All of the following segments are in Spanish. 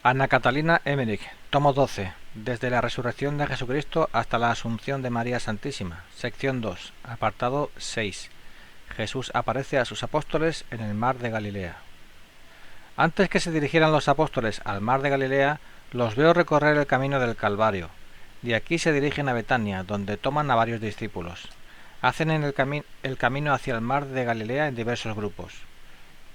Ana Catalina Emmerich, tomo 12, desde la resurrección de Jesucristo hasta la asunción de María Santísima, sección 2, apartado 6. Jesús aparece a sus apóstoles en el mar de Galilea. Antes que se dirigieran los apóstoles al mar de Galilea, los veo recorrer el camino del Calvario. De aquí se dirigen a Betania, donde toman a varios discípulos. Hacen el camino hacia el mar de Galilea en diversos grupos.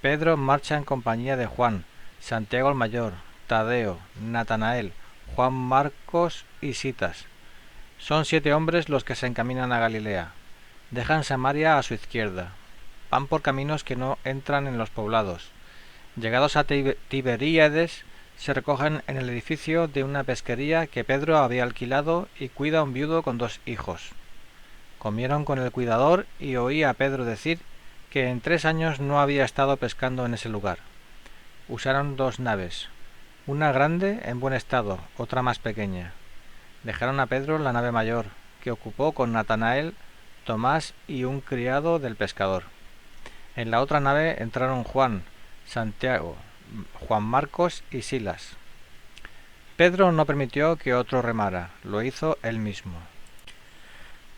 Pedro marcha en compañía de Juan, Santiago el Mayor, Tadeo, Natanael, Juan Marcos y Sitas. Son 7 hombres los que se encaminan a Galilea. Dejan Samaria a su izquierda. Van por caminos que no entran en los poblados. Llegados a Tiberíades, se recogen en el edificio de una pesquería que Pedro había alquilado y cuida un viudo con 2 hijos. Comieron con el cuidador y oí a Pedro decir que en 3 años no había estado pescando en ese lugar. Usaron 2 naves, una grande en buen estado, otra más pequeña. Dejaron a Pedro la nave mayor, que ocupó con Natanael, Tomás y un criado del pescador. En la otra nave entraron Juan, Santiago, Juan Marcos y Silas. Pedro no permitió que otro remara, lo hizo él mismo.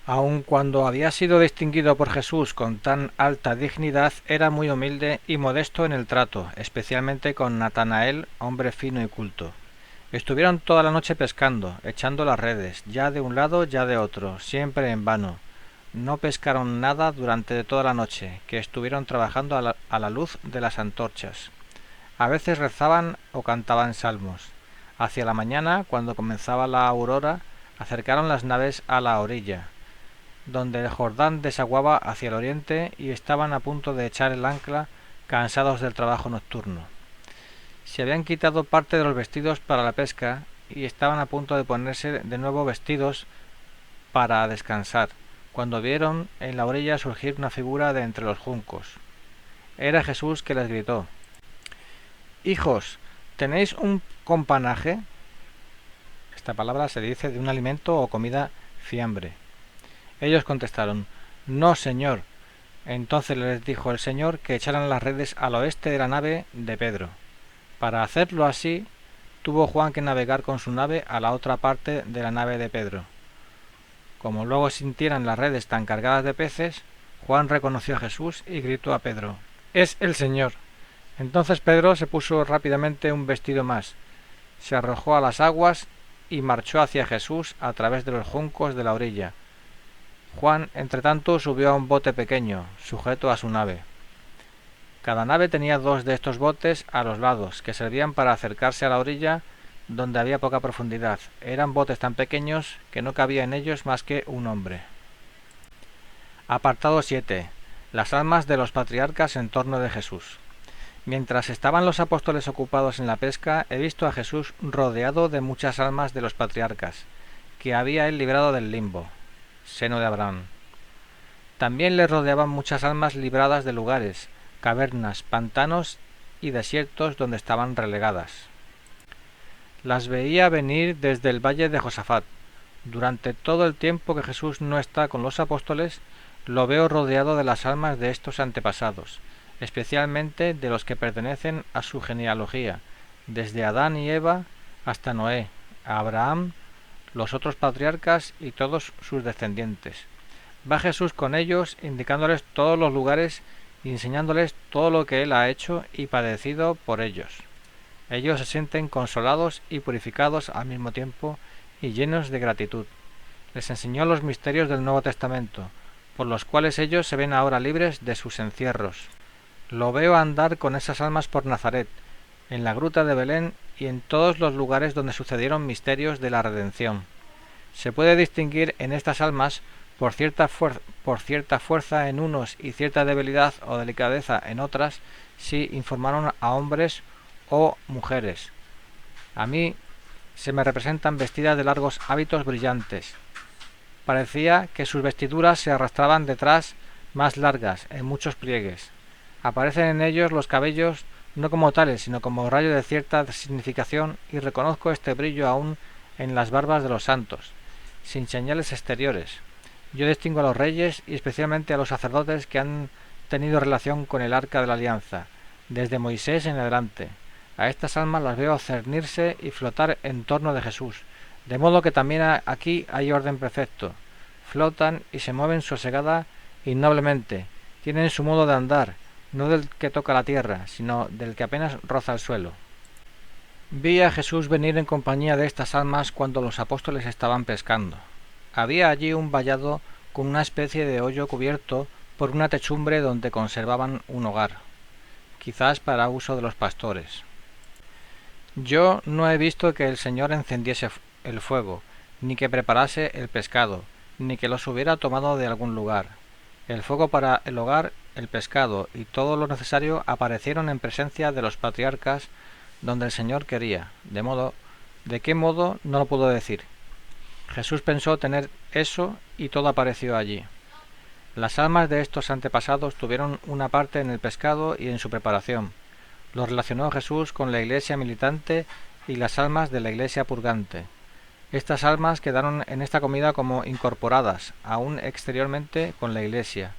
Aun cuando había sido distinguido por Jesús con tan alta dignidad, era muy humilde y modesto en el trato, especialmente con Natanael, hombre fino y culto. Estuvieron toda la noche pescando, echando las redes, ya de un lado, ya de otro, siempre en vano. No pescaron nada durante toda la noche, que estuvieron trabajando a la luz de las antorchas. A veces rezaban o cantaban salmos. Hacia la mañana, cuando comenzaba la aurora, acercaron las naves a la orilla, donde el Jordán desaguaba hacia el oriente, y estaban a punto de echar el ancla, cansados del trabajo nocturno. Se habían quitado parte de los vestidos para la pesca y estaban a punto de ponerse de nuevo vestidos para descansar, cuando vieron en la orilla surgir una figura de entre los juncos. Era Jesús, que les gritó: «Hijos, ¿tenéis un companaje?». Esta palabra se dice de un alimento o comida fiambre. Ellos contestaron: «No, Señor». Entonces les dijo el Señor que echaran las redes al oeste de la nave de Pedro. Para hacerlo así, tuvo Juan que navegar con su nave a la otra parte de la nave de Pedro. Como luego sintieran las redes tan cargadas de peces, Juan reconoció a Jesús y gritó a Pedro: «¡Es el Señor!». Entonces Pedro se puso rápidamente un vestido más, se arrojó a las aguas y marchó hacia Jesús a través de los juncos de la orilla. Juan, entretanto, subió a un bote pequeño, sujeto a su nave. Cada nave tenía 2 de estos botes a los lados, que servían para acercarse a la orilla donde había poca profundidad. Eran botes tan pequeños que no cabía en ellos más que un hombre. Apartado 7. Las almas de los patriarcas en torno de Jesús. Mientras estaban los apóstoles ocupados en la pesca, he visto a Jesús rodeado de muchas almas de los patriarcas, que había él librado del limbo, seno de Abraham. También le rodeaban muchas almas libradas de lugares, cavernas, pantanos y desiertos donde estaban relegadas. Las veía venir desde el valle de Josafat. Durante todo el tiempo que Jesús no está con los apóstoles, lo veo rodeado de las almas de estos antepasados, especialmente de los que pertenecen a su genealogía, desde Adán y Eva hasta Noé, Abraham, los otros patriarcas y todos sus descendientes. Va Jesús con ellos, indicándoles todos los lugares y enseñándoles todo lo que él ha hecho y padecido por ellos. Ellos se sienten consolados y purificados al mismo tiempo y llenos de gratitud. Les enseñó los misterios del Nuevo Testamento, por los cuales ellos se ven ahora libres de sus encierros. Lo veo andar con esas almas por Nazaret, en la gruta de Belén y en todos los lugares donde sucedieron misterios de la redención. Se puede distinguir en estas almas por cierta fuerza en unos y cierta debilidad o delicadeza en otras, si informaron a hombres o mujeres. A mí se me representan vestidas de largos hábitos brillantes. Parecía que sus vestiduras se arrastraban detrás, más largas, en muchos pliegues. Aparecen en ellos los cabellos no como tales, sino como rayo de cierta significación, y reconozco este brillo aún en las barbas de los santos, sin señales exteriores. Yo distingo a los reyes y especialmente a los sacerdotes que han tenido relación con el arca de la alianza, desde Moisés en adelante. A estas almas las veo cernirse y flotar en torno de Jesús, de modo que también aquí hay orden perfecto. Flotan y se mueven sosegada y noblemente. Tienen su modo de andar, no del que toca la tierra, sino del que apenas roza el suelo. Vi a Jesús venir en compañía de estas almas cuando los apóstoles estaban pescando. Había allí un vallado con una especie de hoyo cubierto por una techumbre donde conservaban un hogar, quizás para uso de los pastores. Yo no he visto que el Señor encendiese el fuego, ni que preparase el pescado, ni que los hubiera tomado de algún lugar. El fuego para el hogar, el pescado y todo lo necesario aparecieron en presencia de los patriarcas donde el Señor quería, de qué modo no lo pudo decir. Jesús pensó tener eso y todo apareció allí. Las almas de estos antepasados tuvieron una parte en el pescado y en su preparación. Lo relacionó Jesús con la iglesia militante y las almas de la iglesia purgante. Estas almas quedaron en esta comida como incorporadas, aún exteriormente, con la iglesia.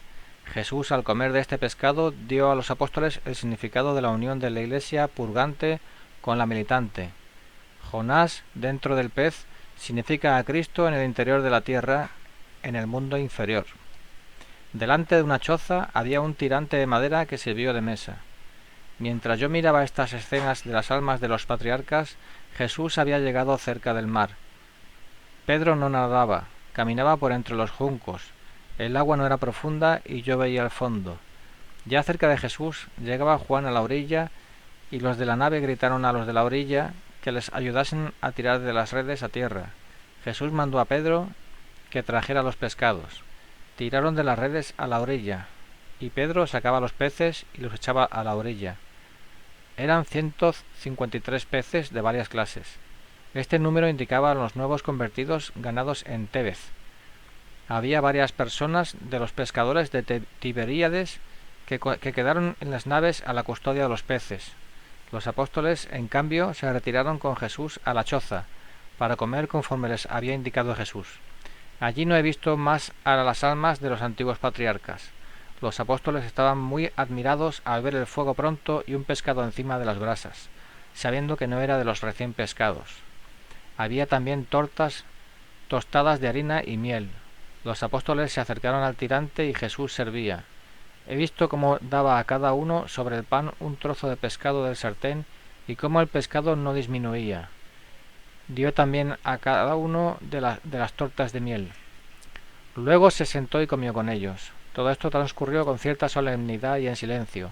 Jesús, al comer de este pescado, dio a los apóstoles el significado de la unión de la iglesia purgante con la militante. Jonás, dentro del pez, significa a Cristo en el interior de la tierra, en el mundo inferior. Delante de una choza había un tirante de madera que sirvió de mesa. Mientras yo miraba estas escenas de las almas de los patriarcas, Jesús había llegado cerca del mar. Pedro no nadaba, caminaba por entre los juncos. El agua no era profunda y yo veía el fondo. Ya cerca de Jesús llegaba Juan a la orilla y los de la nave gritaron a los de la orilla que les ayudasen a tirar de las redes a tierra. Jesús mandó a Pedro que trajera los pescados. Tiraron de las redes a la orilla y Pedro sacaba los peces y los echaba a la orilla. Eran 153 peces de varias clases. Este número indicaba a los nuevos convertidos ganados en Tebez. Había varias personas de los pescadores de Tiberíades que quedaron en las naves a la custodia de los peces. Los apóstoles, en cambio, se retiraron con Jesús a la choza, para comer conforme les había indicado Jesús. Allí no he visto más a las almas de los antiguos patriarcas. Los apóstoles estaban muy admirados al ver el fuego pronto y un pescado encima de las brasas, sabiendo que no era de los recién pescados. Había también tortas tostadas de harina y miel. Los apóstoles se acercaron al tirante y Jesús servía. He visto cómo daba a cada uno sobre el pan un trozo de pescado del sartén y cómo el pescado no disminuía. Dio también a cada uno de las tortas de miel. Luego se sentó y comió con ellos. Todo esto transcurrió con cierta solemnidad y en silencio.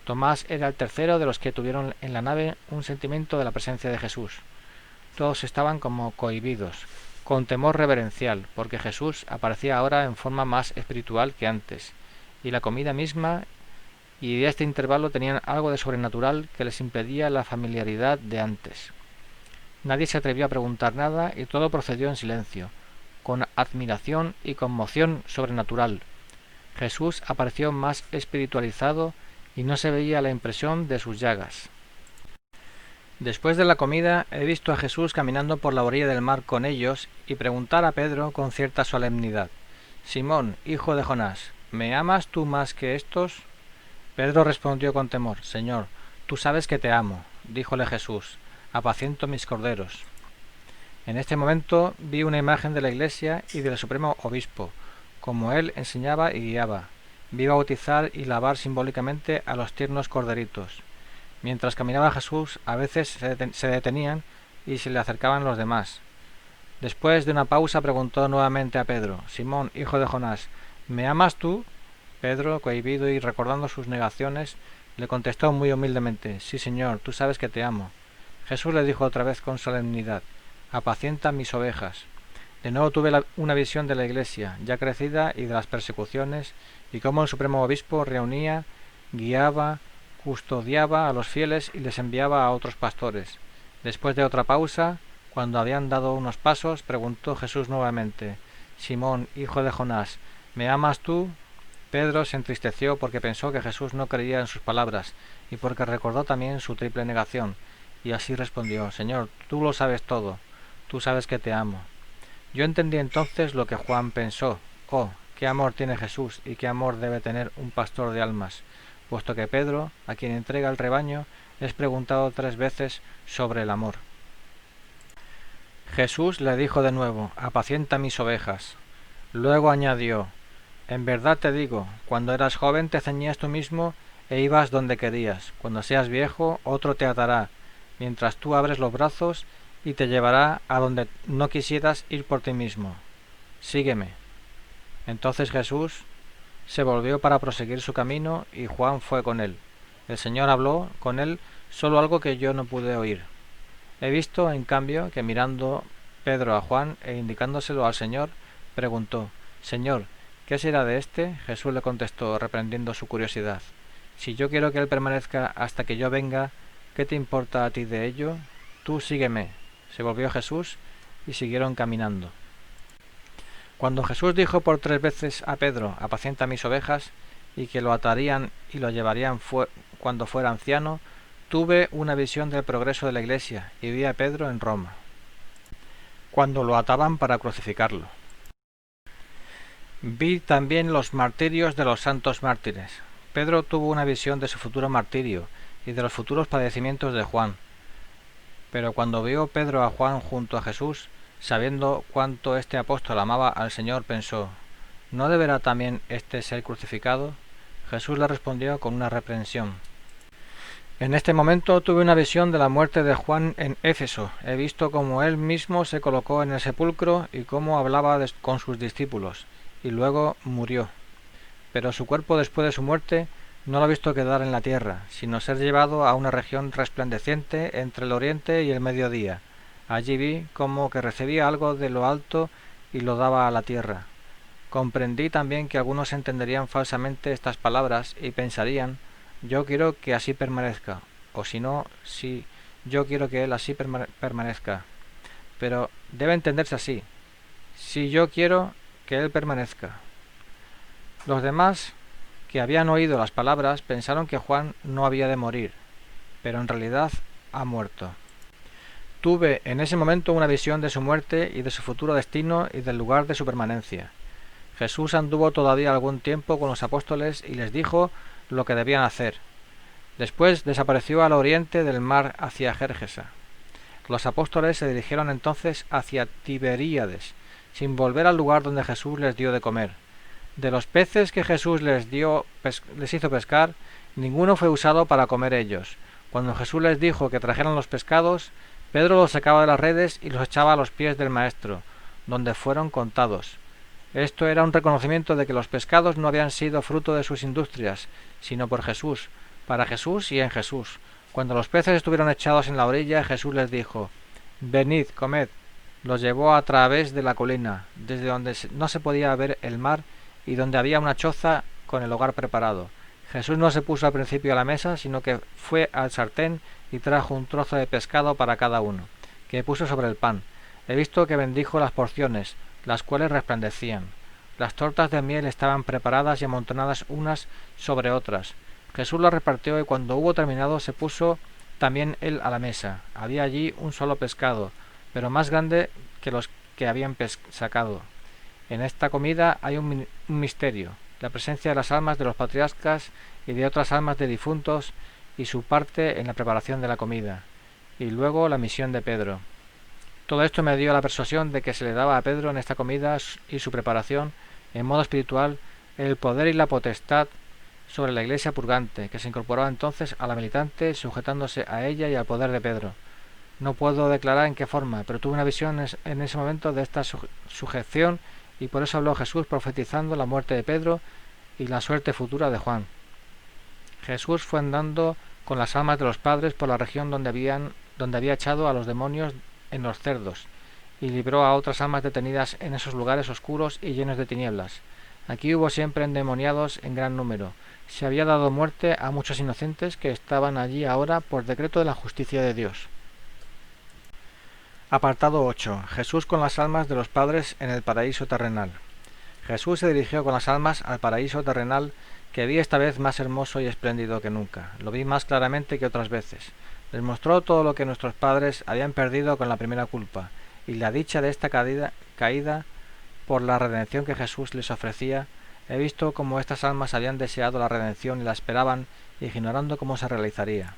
Tomás era el tercero de los que tuvieron en la nave un sentimiento de la presencia de Jesús. Todos estaban como cohibidos, con temor reverencial, porque Jesús aparecía ahora en forma más espiritual que antes, y la comida misma y de este intervalo tenían algo de sobrenatural que les impedía la familiaridad de antes. Nadie se atrevió a preguntar nada y todo procedió en silencio, con admiración y conmoción sobrenatural. Jesús apareció más espiritualizado y no se veía la impresión de sus llagas. Después de la comida he visto a Jesús caminando por la orilla del mar con ellos y preguntar a Pedro con cierta solemnidad: «Simón, hijo de Jonás, ¿me amas tú más que estos?» Pedro respondió con temor: «Señor, tú sabes que te amo». Díjole Jesús: «Apaciento mis corderos». En este momento vi una imagen de la Iglesia y del Supremo Obispo, como él enseñaba y guiaba. Vi bautizar y lavar simbólicamente a los tiernos corderitos. Mientras caminaba Jesús, a veces se detenían y se le acercaban los demás. Después de una pausa preguntó nuevamente a Pedro: «Simón, hijo de Jonás, ¿me amas tú?» Pedro, cohibido y recordando sus negaciones, le contestó muy humildemente: «Sí, Señor, tú sabes que te amo». Jesús le dijo otra vez con solemnidad: «Apacienta mis ovejas». De nuevo tuve una visión de la Iglesia, ya crecida, y de las persecuciones, y cómo el Supremo Obispo reunía, guiaba, custodiaba a los fieles y les enviaba a otros pastores. Después de otra pausa, cuando habían dado unos pasos, preguntó Jesús nuevamente: «Simón, hijo de Jonás, ¿me amas tú?» Pedro se entristeció porque pensó que Jesús no creía en sus palabras y porque recordó también su triple negación, y así respondió: «Señor, tú lo sabes todo, tú sabes que te amo». Yo entendí entonces lo que Juan pensó: «Oh, qué amor tiene Jesús y qué amor debe tener un pastor de almas», puesto que Pedro, a quien entrega el rebaño, es preguntado 3 veces sobre el amor. Jesús le dijo de nuevo: apacienta mis ovejas. Luego añadió: en verdad te digo, cuando eras joven te ceñías tú mismo e ibas donde querías. Cuando seas viejo, otro te atará, mientras tú abres los brazos, y te llevará a donde no quisieras ir por ti mismo. Sígueme. Entonces Jesús se volvió para proseguir su camino, y Juan fue con él. El Señor habló con él solo algo que yo no pude oír. He visto, en cambio, que mirando Pedro a Juan e indicándoselo al Señor, preguntó: Señor, ¿qué será de éste? Jesús le contestó, reprendiendo su curiosidad: si yo quiero que él permanezca hasta que yo venga, ¿qué te importa a ti de ello? Tú sígueme. Se volvió Jesús y siguieron caminando. Cuando Jesús dijo por 3 veces a Pedro: apacienta mis ovejas, y que lo atarían y lo llevarían cuando fuera anciano, tuve una visión del progreso de la Iglesia y vi a Pedro en Roma, cuando lo ataban para crucificarlo. Vi también los martirios de los santos mártires. Pedro tuvo una visión de su futuro martirio y de los futuros padecimientos de Juan. Pero cuando vio Pedro a Juan junto a Jesús, sabiendo cuánto este apóstol amaba al Señor, pensó: ¿no deberá también éste ser crucificado? Jesús le respondió con una reprensión. En este momento tuve una visión de la muerte de Juan en Éfeso. He visto cómo él mismo se colocó en el sepulcro y cómo hablaba con sus discípulos, y luego murió. Pero su cuerpo, después de su muerte, no lo he visto quedar en la tierra, sino ser llevado a una región resplandeciente entre el oriente y el mediodía. Allí vi como que recibía algo de lo alto y lo daba a la tierra. Comprendí también que algunos entenderían falsamente estas palabras y pensarían: yo quiero que así permanezca, o si no, si yo quiero que él así permanezca. Pero debe entenderse así: si yo quiero que él permanezca. Los demás, que habían oído las palabras, pensaron que Juan no había de morir, pero en realidad ha muerto. Tuve en ese momento una visión de su muerte y de su futuro destino y del lugar de su permanencia. Jesús anduvo todavía algún tiempo con los apóstoles y les dijo lo que debían hacer. Después desapareció al oriente del mar hacia Gergesa. Los apóstoles se dirigieron entonces hacia Tiberíades, sin volver al lugar donde Jesús les dio de comer. De los peces que Jesús les hizo pescar, ninguno fue usado para comer ellos. Cuando Jesús les dijo que trajeran los pescados, Pedro los sacaba de las redes y los echaba a los pies del Maestro, donde fueron contados. Esto era un reconocimiento de que los pescados no habían sido fruto de sus industrias, sino por Jesús, para Jesús y en Jesús. Cuando los peces estuvieron echados en la orilla, Jesús les dijo: venid, comed. Los llevó a través de la colina, desde donde no se podía ver el mar y donde había una choza con el hogar preparado. Jesús no se puso al principio a la mesa, sino que fue al sartén y trajo un trozo de pescado para cada uno, que puso sobre el pan. He visto que bendijo las porciones, las cuales resplandecían. Las tortas de miel estaban preparadas y amontonadas unas sobre otras. Jesús las repartió y cuando hubo terminado se puso también él a la mesa. Había allí un solo pescado, pero más grande que los que habían sacado. En esta comida hay un misterio: la presencia de las almas de los patriarcas y de otras almas de difuntos y su parte en la preparación de la comida. Y luego la misión de Pedro. Todo esto me dio la persuasión de que se le daba a Pedro en esta comida y su preparación, en modo espiritual, el poder y la potestad sobre la iglesia purgante, que se incorporaba entonces a la militante, sujetándose a ella y al poder de Pedro. No puedo declarar en qué forma, pero tuve una visión en ese momento de esta sujeción, y por eso habló Jesús profetizando la muerte de Pedro y la suerte futura de Juan. Jesús fue andando con las almas de los padres por la región donde había echado a los demonios en los cerdos, y libró a otras almas detenidas en esos lugares oscuros y llenos de tinieblas. Aquí hubo siempre endemoniados en gran número. Se había dado muerte a muchos inocentes que estaban allí ahora por decreto de la justicia de Dios. Apartado 8. Jesús con las almas de los padres en el paraíso terrenal. Jesús se dirigió con las almas al paraíso terrenal, que vi esta vez más hermoso y espléndido que nunca. Lo vi más claramente que otras veces. Les mostró todo lo que nuestros padres habían perdido con la primera culpa, y la dicha de esta caída por la redención que Jesús les ofrecía. He visto cómo estas almas habían deseado la redención y la esperaban, ignorando cómo se realizaría.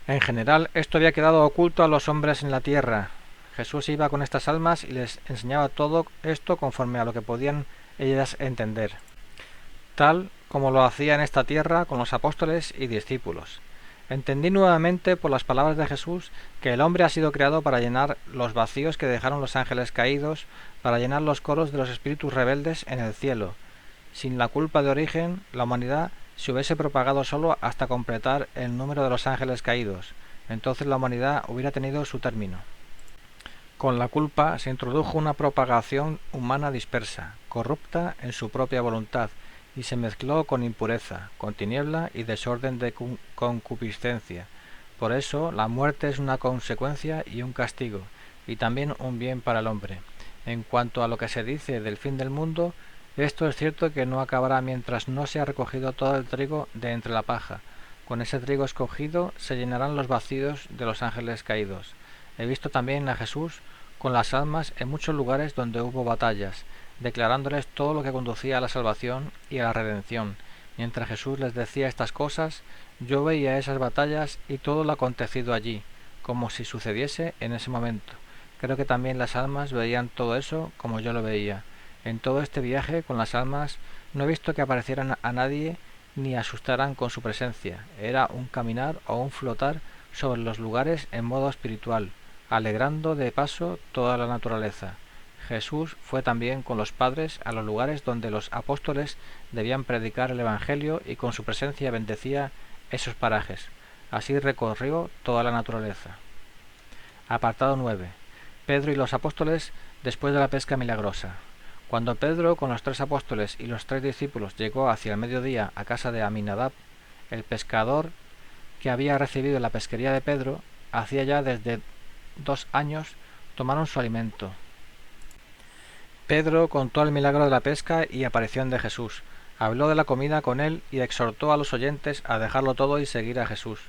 En general, esto había quedado oculto a los hombres en la tierra. Jesús iba con estas almas y les enseñaba todo esto conforme a lo que podían ellas entender, tal como lo hacía en esta tierra con los apóstoles y discípulos. Entendí nuevamente por las palabras de Jesús que el hombre ha sido creado para llenar los vacíos que dejaron los ángeles caídos, para llenar los coros de los espíritus rebeldes en el cielo. Sin la culpa de origen, la humanidad se hubiese propagado solo hasta completar el número de los ángeles caídos. Entonces la humanidad hubiera tenido su término. Con la culpa se introdujo una propagación humana dispersa, corrupta en su propia voluntad, y se mezcló con impureza, con tiniebla y desorden de concupiscencia. Por eso la muerte es una consecuencia y un castigo, y también un bien para el hombre. En cuanto a lo que se dice del fin del mundo, esto es cierto que no acabará mientras no se ha recogido todo el trigo de entre la paja. Con ese trigo escogido se llenarán los vacíos de los ángeles caídos. He visto también a Jesús con las almas en muchos lugares donde hubo batallas, declarándoles todo lo que conducía a la salvación y a la redención. Mientras Jesús les decía estas cosas, yo veía esas batallas y todo lo acontecido allí, como si sucediese en ese momento. Creo que también las almas veían todo eso como yo lo veía. En todo este viaje con las almas no he visto que aparecieran a nadie ni asustaran con su presencia. Era un caminar o un flotar sobre los lugares en modo espiritual, alegrando de paso toda la naturaleza. Jesús fue también con los padres a los lugares donde los apóstoles debían predicar el Evangelio y con su presencia bendecía esos parajes. Así recorrió toda la naturaleza. Apartado 9. Pedro y los apóstoles después de la pesca milagrosa. Cuando Pedro con los 3 apóstoles y los 3 discípulos llegó hacia el mediodía a casa de Aminadab, el pescador que había recibido la pesquería de Pedro, hacía ya desde 2 años, tomaron su alimento. Pedro contó el milagro de la pesca y aparición de Jesús, habló de la comida con él y exhortó a los oyentes a dejarlo todo y seguir a Jesús.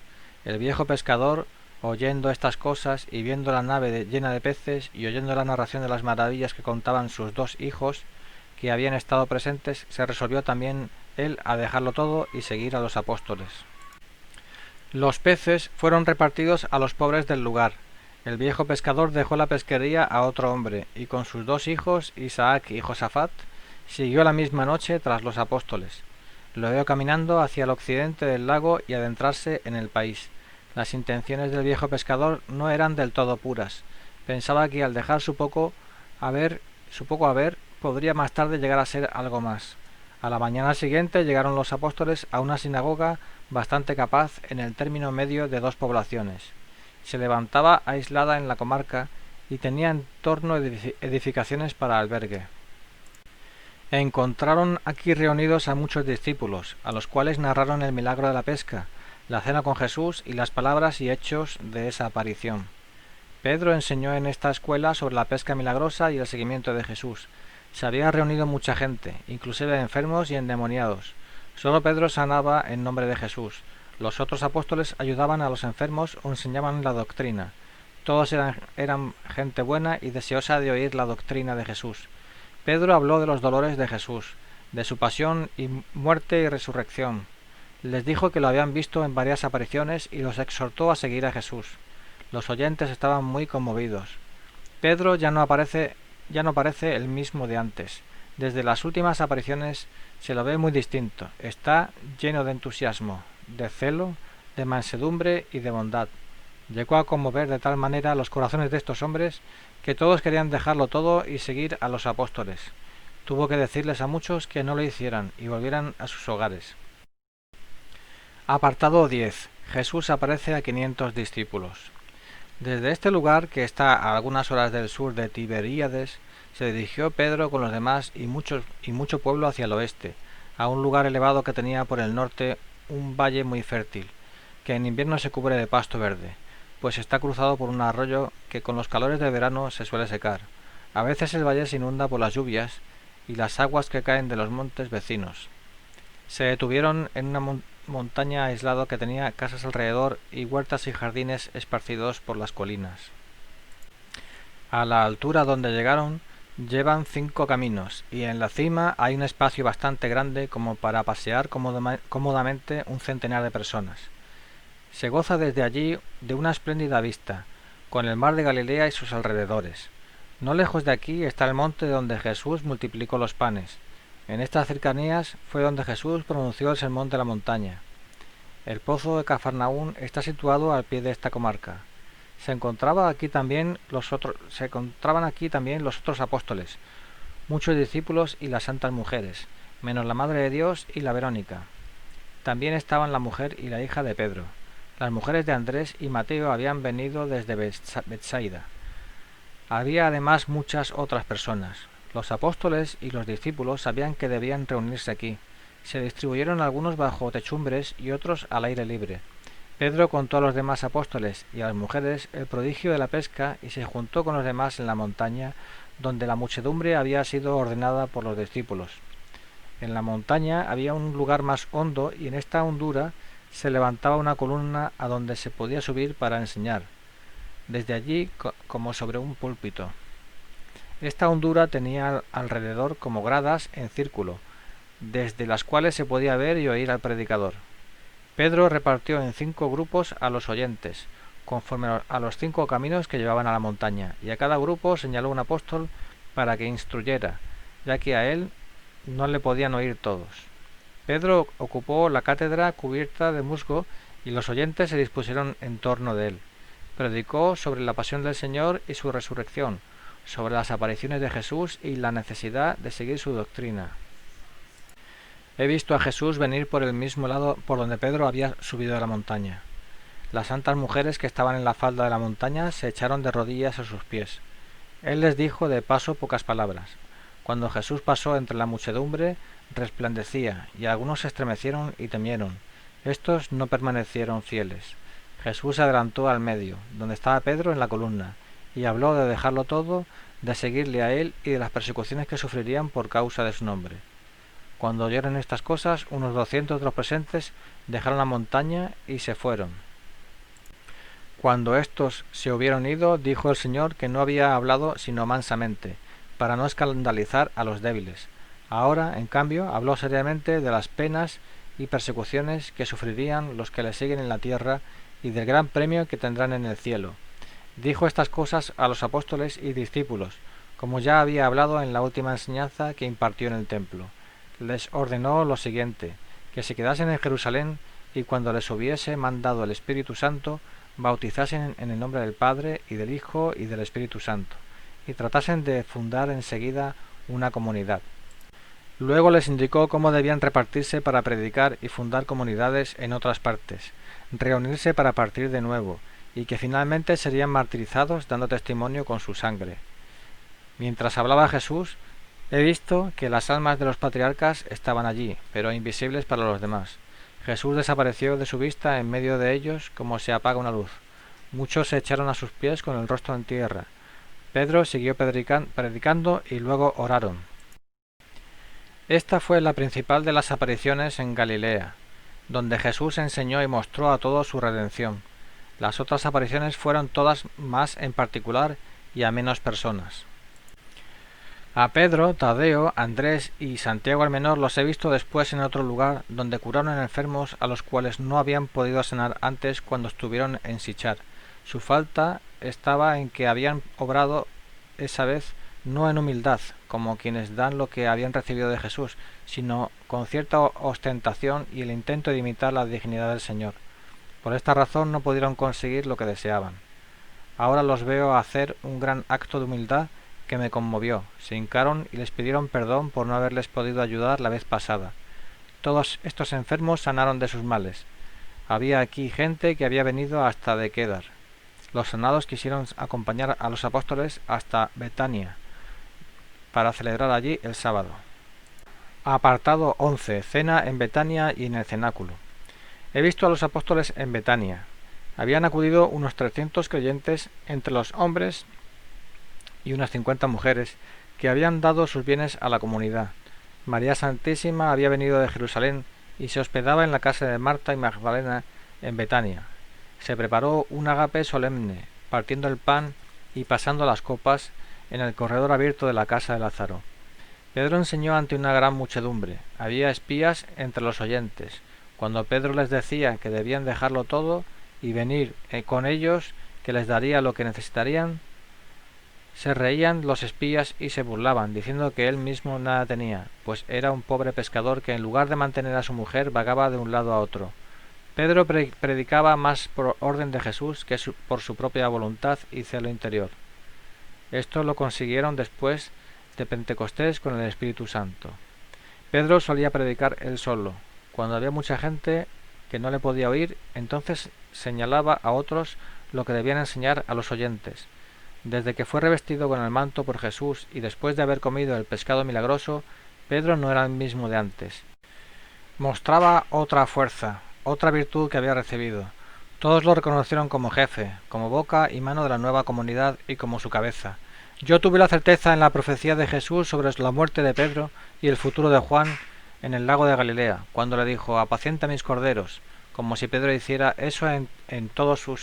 El viejo pescador, oyendo estas cosas y viendo la nave llena de peces y oyendo la narración de las maravillas que contaban sus 2 hijos que habían estado presentes, se resolvió también él a dejarlo todo y seguir a los apóstoles. Los peces fueron repartidos a los pobres del lugar. El viejo pescador dejó la pesquería a otro hombre, y con sus 2 hijos, Isaac y Josafat, siguió la misma noche tras los apóstoles. Lo veo caminando hacia el occidente del lago y adentrarse en el país. Las intenciones del viejo pescador no eran del todo puras. Pensaba que al dejar su poco haber, podría más tarde llegar a ser algo más. A la mañana siguiente llegaron los apóstoles a una sinagoga bastante capaz en el término medio de 2 poblaciones. Se levantaba aislada en la comarca y tenía en torno edificaciones para albergue. Encontraron aquí reunidos a muchos discípulos, a los cuales narraron el milagro de la pesca, la cena con Jesús y las palabras y hechos de esa aparición. Pedro enseñó en esta escuela sobre la pesca milagrosa y el seguimiento de Jesús. Se había reunido mucha gente, inclusive enfermos y endemoniados. Solo Pedro sanaba en nombre de Jesús. Los otros apóstoles ayudaban a los enfermos o enseñaban la doctrina. Todos eran gente buena y deseosa de oír la doctrina de Jesús. Pedro habló de los dolores de Jesús, de su pasión y muerte y resurrección. Les dijo que lo habían visto en varias apariciones y los exhortó a seguir a Jesús. Los oyentes estaban muy conmovidos. Pedro ya no parece el mismo de antes. Desde las últimas apariciones se lo ve muy distinto. Está lleno de entusiasmo, de celo, de mansedumbre y de bondad. Llegó a conmover de tal manera los corazones de estos hombres que todos querían dejarlo todo y seguir a los apóstoles. Tuvo que decirles a muchos que no lo hicieran y volvieran a sus hogares. Apartado 10. Jesús aparece a 500 discípulos. Desde este lugar, que está a algunas horas del sur de Tiberíades, se dirigió Pedro con los demás y mucho pueblo hacia el oeste, a un lugar elevado que tenía por el norte un valle muy fértil, que en invierno se cubre de pasto verde, pues está cruzado por un arroyo que con los calores de verano se suele secar. A veces el valle se inunda por las lluvias y las aguas que caen de los montes vecinos. Se detuvieron en una montaña aislada que tenía casas alrededor y huertas y jardines esparcidos por las colinas. A la altura donde llegaron llevan 5 caminos y en la cima hay un espacio bastante grande como para pasear cómodamente un centenar de personas. Se goza desde allí de una espléndida vista, con el mar de Galilea y sus alrededores. No lejos de aquí está el monte donde Jesús multiplicó los panes. En estas cercanías fue donde Jesús pronunció el sermón de la montaña. El pozo de Cafarnaún está situado al pie de esta comarca. Se encontraban aquí también los otros apóstoles, muchos discípulos y las santas mujeres, menos la Madre de Dios y la Verónica. También estaban la mujer y la hija de Pedro. Las mujeres de Andrés y Mateo habían venido desde Betsaida. Había además muchas otras personas. Los apóstoles y los discípulos sabían que debían reunirse aquí. Se distribuyeron algunos bajo techumbres y otros al aire libre. Pedro contó a los demás apóstoles y a las mujeres el prodigio de la pesca y se juntó con los demás en la montaña, donde la muchedumbre había sido ordenada por los discípulos. En la montaña había un lugar más hondo y en esta hondura se levantaba una columna a donde se podía subir para enseñar, desde allí como sobre un púlpito. Esta hondura tenía alrededor como gradas en círculo, desde las cuales se podía ver y oír al predicador. Pedro repartió en 5 grupos a los oyentes, conforme a los 5 caminos que llevaban a la montaña, y a cada grupo señaló un apóstol para que instruyera, ya que a él no le podían oír todos. Pedro ocupó la cátedra cubierta de musgo y los oyentes se dispusieron en torno de él. Predicó sobre la pasión del Señor y su resurrección, sobre las apariciones de Jesús y la necesidad de seguir su doctrina. He visto a Jesús venir por el mismo lado por donde Pedro había subido a la montaña. Las santas mujeres que estaban en la falda de la montaña se echaron de rodillas a sus pies. Él les dijo de paso pocas palabras. Cuando Jesús pasó entre la muchedumbre, resplandecía, y algunos se estremecieron y temieron. Estos no permanecieron fieles. Jesús se adelantó al medio, donde estaba Pedro en la columna, y habló de dejarlo todo, de seguirle a él y de las persecuciones que sufrirían por causa de su nombre. Cuando oyeron estas cosas, unos 200 de los presentes dejaron la montaña y se fueron. Cuando éstos se hubieron ido, dijo el Señor que no había hablado sino mansamente, para no escandalizar a los débiles. Ahora, en cambio, habló seriamente de las penas y persecuciones que sufrirían los que le siguen en la tierra y del gran premio que tendrán en el cielo. Dijo estas cosas a los apóstoles y discípulos, como ya había hablado en la última enseñanza que impartió en el templo. Les ordenó lo siguiente, que se quedasen en Jerusalén y cuando les hubiese mandado el Espíritu Santo, bautizasen en el nombre del Padre y del Hijo y del Espíritu Santo, y tratasen de fundar enseguida una comunidad. Luego les indicó cómo debían repartirse para predicar y fundar comunidades en otras partes, reunirse para partir de nuevo, y que finalmente serían martirizados dando testimonio con su sangre. Mientras hablaba Jesús, he visto que las almas de los patriarcas estaban allí, pero invisibles para los demás. Jesús desapareció de su vista en medio de ellos como se apaga una luz. Muchos se echaron a sus pies con el rostro en tierra. Pedro siguió predicando y luego oraron. Esta fue la principal de las apariciones en Galilea, donde Jesús enseñó y mostró a todos su redención. Las otras apariciones fueron todas más en particular y a menos personas. A Pedro, Tadeo, Andrés y Santiago el Menor los he visto después en otro lugar donde curaron enfermos a los cuales no habían podido sanar antes cuando estuvieron en Sichar. Su falta estaba en que habían obrado esa vez no en humildad, como quienes dan lo que habían recibido de Jesús, sino con cierta ostentación y el intento de imitar la dignidad del Señor. Por esta razón no pudieron conseguir lo que deseaban. Ahora los veo hacer un gran acto de humildad que me conmovió. Se hincaron y les pidieron perdón por no haberles podido ayudar la vez pasada. Todos estos enfermos sanaron de sus males. Había aquí gente que había venido hasta de Quedar. Los sanados quisieron acompañar a los apóstoles hasta Betania para celebrar allí el sábado. Apartado 11. Cena en Betania y en el cenáculo. He visto a los apóstoles en Betania. Habían acudido unos 300 creyentes entre los hombres y unas 50 mujeres que habían dado sus bienes a la comunidad. María Santísima había venido de Jerusalén y se hospedaba en la casa de Marta y Magdalena en Betania. Se preparó un agape solemne, partiendo el pan y pasando las copas en el corredor abierto de la casa de Lázaro. Pedro enseñó ante una gran muchedumbre. Había espías entre los oyentes. Cuando Pedro les decía que debían dejarlo todo y venir con ellos, que les daría lo que necesitarían. Se reían los espías y se burlaban, diciendo que él mismo nada tenía, pues era un pobre pescador que en lugar de mantener a su mujer vagaba de un lado a otro. Pedro predicaba más por orden de Jesús que por su propia voluntad y celo interior. Esto lo consiguieron después de Pentecostés con el Espíritu Santo. Pedro solía predicar él solo. Cuando había mucha gente que no le podía oír, entonces señalaba a otros lo que debían enseñar a los oyentes. Desde que fue revestido con el manto por Jesús y después de haber comido el pescado milagroso, Pedro no era el mismo de antes. Mostraba otra fuerza, otra virtud que había recibido. Todos lo reconocieron como jefe, como boca y mano de la nueva comunidad y como su cabeza. Yo tuve la certeza en la profecía de Jesús sobre la muerte de Pedro y el futuro de Juan en el lago de Galilea, cuando le dijo: apacienta mis corderos, como si Pedro hiciera eso en todos sus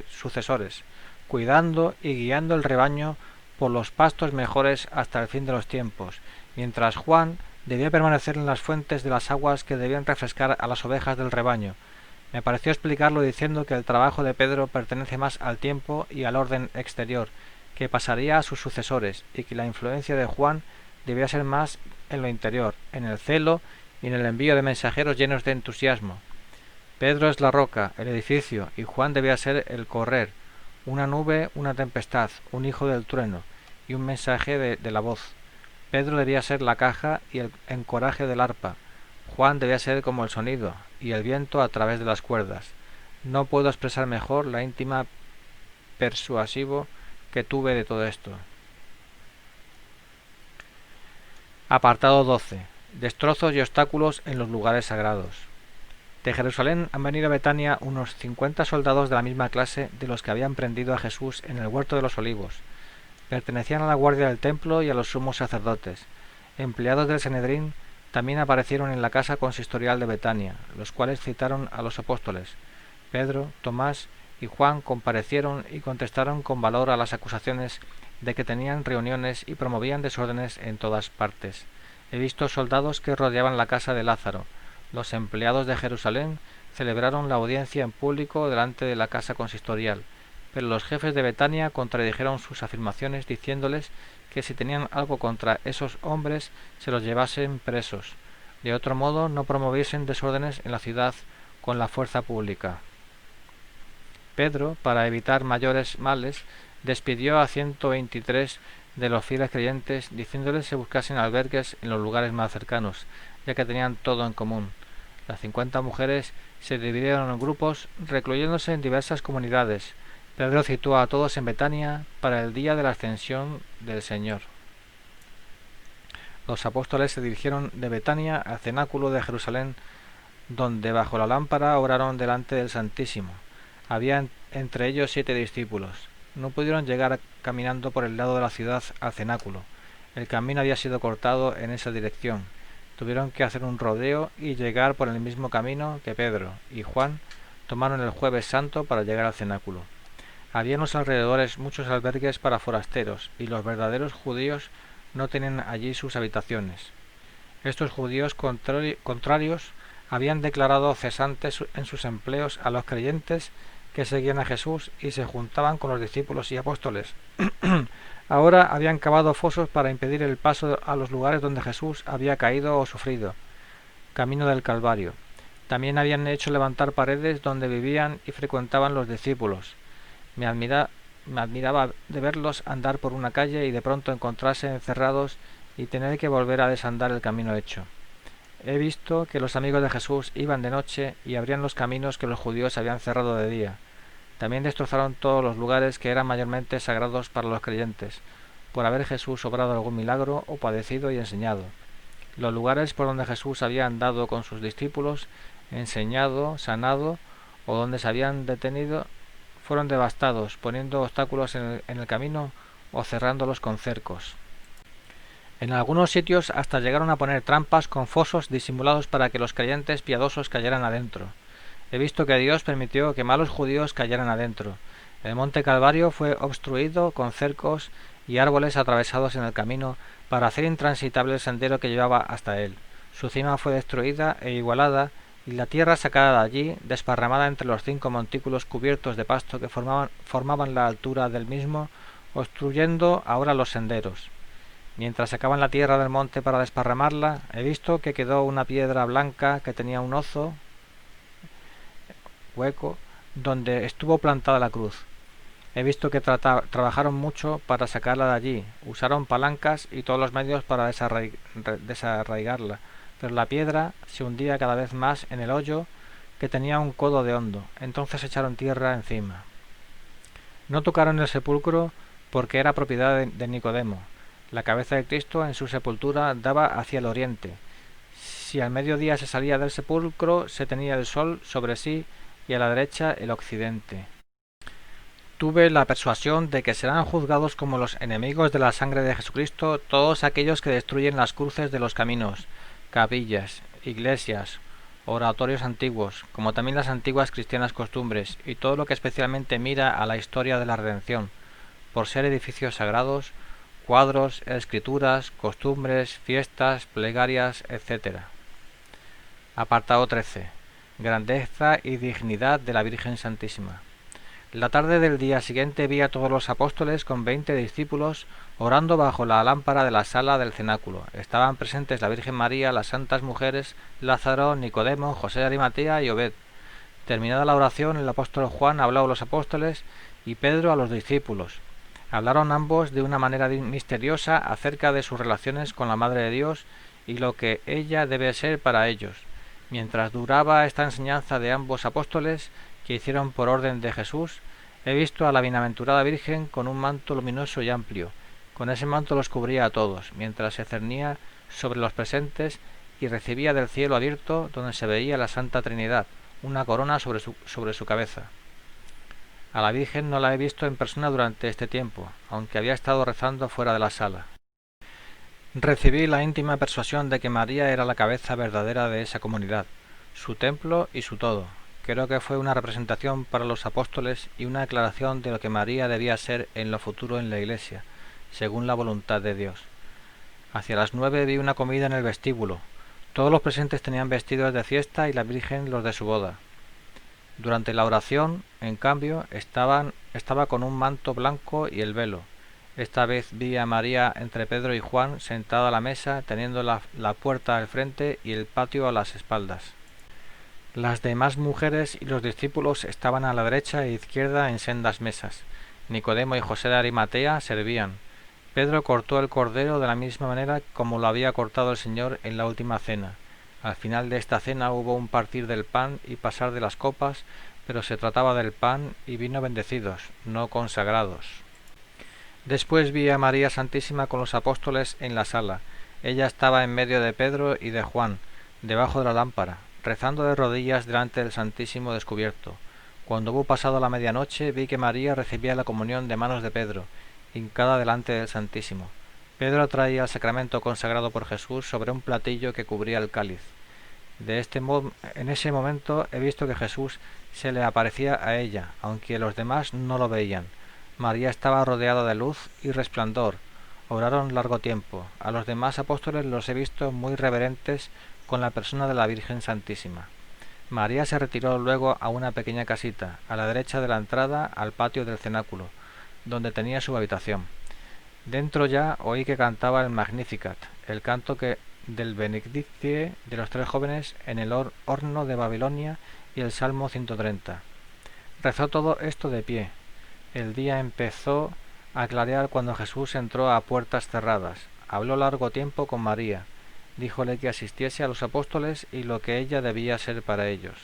sucesores, cuidando y guiando el rebaño por los pastos mejores hasta el fin de los tiempos, mientras Juan debía permanecer en las fuentes de las aguas que debían refrescar a las ovejas del rebaño. Me pareció explicarlo diciendo que el trabajo de Pedro pertenece más al tiempo y al orden exterior, que pasaría a sus sucesores, y que la influencia de Juan debía ser más en lo interior, en el celo y en el envío de mensajeros llenos de entusiasmo. Pedro es la roca, el edificio, y Juan debía ser el correr, una nube, una tempestad, un hijo del trueno, y un mensaje de la voz. Pedro debía ser la caja y el encoraje del arpa. Juan debía ser como el sonido y el viento a través de las cuerdas. No puedo expresar mejor la íntima persuasivo que tuve de todo esto. Apartado 12. Destrozos y obstáculos en los lugares sagrados. De Jerusalén han venido a Betania unos 50 soldados de la misma clase de los que habían prendido a Jesús en el huerto de los Olivos. Pertenecían a la guardia del templo y a los sumos sacerdotes. Empleados del Sanedrín también aparecieron en la casa consistorial de Betania, los cuales citaron a los apóstoles. Pedro, Tomás y Juan comparecieron y contestaron con valor a las acusaciones de que tenían reuniones y promovían desórdenes en todas partes. He visto soldados que rodeaban la casa de Lázaro. Los empleados de Jerusalén celebraron la audiencia en público delante de la casa consistorial, pero los jefes de Betania contradijeron sus afirmaciones diciéndoles que si tenían algo contra esos hombres se los llevasen presos. De otro modo no promoviesen desórdenes en la ciudad con la fuerza pública. Pedro, para evitar mayores males, despidió a 123 de los fieles creyentes, diciéndoles que buscasen albergues en los lugares más cercanos, ya que tenían todo en común. Las 50 mujeres se dividieron en grupos, recluyéndose en diversas comunidades. Pedro citó a todos en Betania para el día de la ascensión del Señor. Los apóstoles se dirigieron de Betania al cenáculo de Jerusalén, donde bajo la lámpara oraron delante del Santísimo. Había entre ellos 7 discípulos. No pudieron llegar caminando por el lado de la ciudad al cenáculo. El camino había sido cortado en esa dirección. Tuvieron que hacer un rodeo y llegar por el mismo camino que Pedro y Juan tomaron el Jueves Santo para llegar al cenáculo. Había en los alrededores muchos albergues para forasteros, y los verdaderos judíos no tenían allí sus habitaciones. Estos judíos contrarios habían declarado cesantes en sus empleos a los creyentes que seguían a Jesús y se juntaban con los discípulos y apóstoles. Ahora habían cavado fosos para impedir el paso a los lugares donde Jesús había caído o sufrido, camino del Calvario. También habían hecho levantar paredes donde vivían y frecuentaban los discípulos. Me admiraba de verlos andar por una calle y de pronto encontrarse encerrados y tener que volver a desandar el camino hecho. He visto que los amigos de Jesús iban de noche y abrían los caminos que los judíos habían cerrado de día. También destrozaron todos los lugares que eran mayormente sagrados para los creyentes, por haber Jesús obrado algún milagro o padecido y enseñado. Los lugares por donde Jesús había andado con sus discípulos, enseñado, sanado, o donde se habían detenido, fueron devastados, poniendo obstáculos en el camino o cerrándolos con cercos. En algunos sitios hasta llegaron a poner trampas con fosos disimulados para que los creyentes piadosos cayeran adentro. He visto que Dios permitió que malos judíos cayeran adentro. El monte Calvario fue obstruido con cercos y árboles atravesados en el camino para hacer intransitable el sendero que llevaba hasta él. Su cima fue destruida e igualada y la tierra sacada de allí, desparramada entre los 5 montículos cubiertos de pasto que formaban la altura del mismo, obstruyendo ahora los senderos. Mientras sacaban la tierra del monte para desparramarla, he visto que quedó una piedra blanca que tenía un hozo hueco donde estuvo plantada la cruz. He visto que trabajaron mucho para sacarla de allí, usaron palancas y todos los medios para desarraigarla, pero la piedra se hundía cada vez más en el hoyo que tenía un codo de hondo. Entonces echaron tierra encima. No tocaron el sepulcro porque era propiedad de Nicodemo. La cabeza de Cristo en su sepultura daba hacia el oriente. Si al mediodía se salía del sepulcro, se tenía el sol sobre sí y a la derecha el occidente. Tuve la persuasión de que serán juzgados como los enemigos de la sangre de Jesucristo todos aquellos que destruyen las cruces de los caminos, capillas, iglesias, oratorios antiguos, como también las antiguas cristianas costumbres, y todo lo que especialmente mira a la historia de la redención, por ser edificios sagrados, cuadros, escrituras, costumbres, fiestas, plegarias, etc. Apartado 13. Grandeza y dignidad de la Virgen Santísima. La tarde del día siguiente vi a todos los apóstoles con 20 discípulos orando bajo la lámpara de la sala del cenáculo. Estaban presentes la Virgen María, las santas mujeres, Lázaro, Nicodemo, José de Arimatea y Obed. Terminada la oración, el apóstol Juan habló a los apóstoles y Pedro a los discípulos. Hablaron ambos de una manera misteriosa acerca de sus relaciones con la Madre de Dios y lo que ella debe ser para ellos. Mientras duraba esta enseñanza de ambos apóstoles, que hicieron por orden de Jesús, he visto a la bienaventurada Virgen con un manto luminoso y amplio. Con ese manto los cubría a todos, mientras se cernía sobre los presentes y recibía del cielo abierto, donde se veía la Santa Trinidad, una corona sobre su cabeza. A la Virgen no la he visto en persona durante este tiempo, aunque había estado rezando fuera de la sala. Recibí la íntima persuasión de que María era la cabeza verdadera de esa comunidad, su templo y su todo. Creo que fue una representación para los apóstoles y una declaración de lo que María debía ser en lo futuro en la Iglesia, según la voluntad de Dios. Hacia las 9 vi una comida en el vestíbulo. Todos los presentes tenían vestidos de fiesta y la Virgen los de su boda. Durante la oración, en cambio, estaba con un manto blanco y el velo. Esta vez vi a María entre Pedro y Juan sentada a la mesa, teniendo la puerta al frente y el patio a las espaldas. Las demás mujeres y los discípulos estaban a la derecha e izquierda en sendas mesas. Nicodemo y José de Arimatea servían. Pedro cortó el cordero de la misma manera como lo había cortado el Señor en la última cena. Al final de esta cena hubo un partir del pan y pasar de las copas, pero se trataba del pan y vino bendecidos, no consagrados. Después vi a María Santísima con los apóstoles en la sala. Ella estaba en medio de Pedro y de Juan, debajo de la lámpara, rezando de rodillas delante del Santísimo descubierto. Cuando hubo pasado la medianoche, vi que María recibía la comunión de manos de Pedro, hincada delante del Santísimo. Pedro traía el sacramento consagrado por Jesús sobre un platillo que cubría el cáliz. En ese momento he visto que Jesús se le aparecía a ella, aunque los demás no lo veían. María estaba rodeada de luz y resplandor. Oraron largo tiempo. A los demás apóstoles los he visto muy reverentes con la persona de la Virgen Santísima. María se retiró luego a una pequeña casita, a la derecha de la entrada al patio del cenáculo, donde tenía su habitación. Dentro ya oí que cantaba el Magnificat, el canto del Benedicite de los 3 jóvenes en el horno de Babilonia y el Salmo 130. Rezó todo esto de pie. El día empezó a clarear cuando Jesús entró a puertas cerradas. Habló largo tiempo con María. Díjole que asistiese a los apóstoles y lo que ella debía ser para ellos.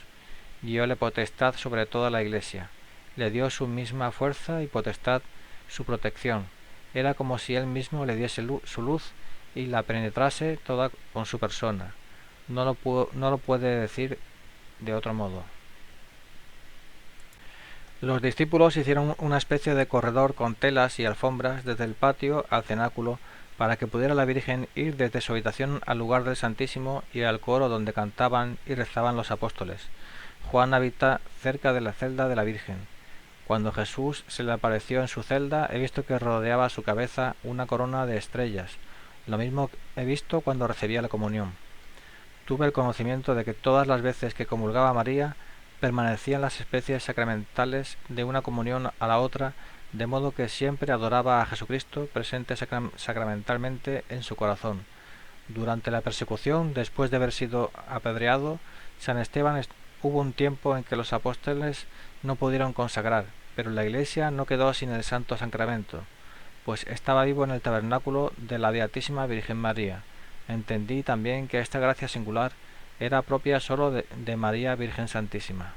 Dióle potestad sobre toda la Iglesia. Le dio su misma fuerza y potestad, su protección. Era como si él mismo le diese su luz y la penetrase toda con su persona. No lo puede decir de otro modo. Los discípulos hicieron una especie de corredor con telas y alfombras desde el patio al cenáculo para que pudiera la Virgen ir desde su habitación al lugar del Santísimo y al coro donde cantaban y rezaban los apóstoles. Juan habita cerca de la celda de la Virgen. Cuando Jesús se le apareció en su celda, he visto que rodeaba su cabeza una corona de estrellas. Lo mismo he visto cuando recibía la comunión. tuve el conocimiento de que todas las veces que comulgaba María, permanecían las especies sacramentales de una comunión a la otra, de modo que siempre adoraba a Jesucristo presente sacramentalmente en su corazón. Durante la persecución, después de haber sido apedreado, San Esteban hubo un tiempo en que los apóstoles no pudieron consagrar, pero la Iglesia no quedó sin el Santo Sacramento, pues estaba vivo en el tabernáculo de la Beatísima Virgen María. Entendí también que esta gracia singular era propia sólo de María Virgen Santísima.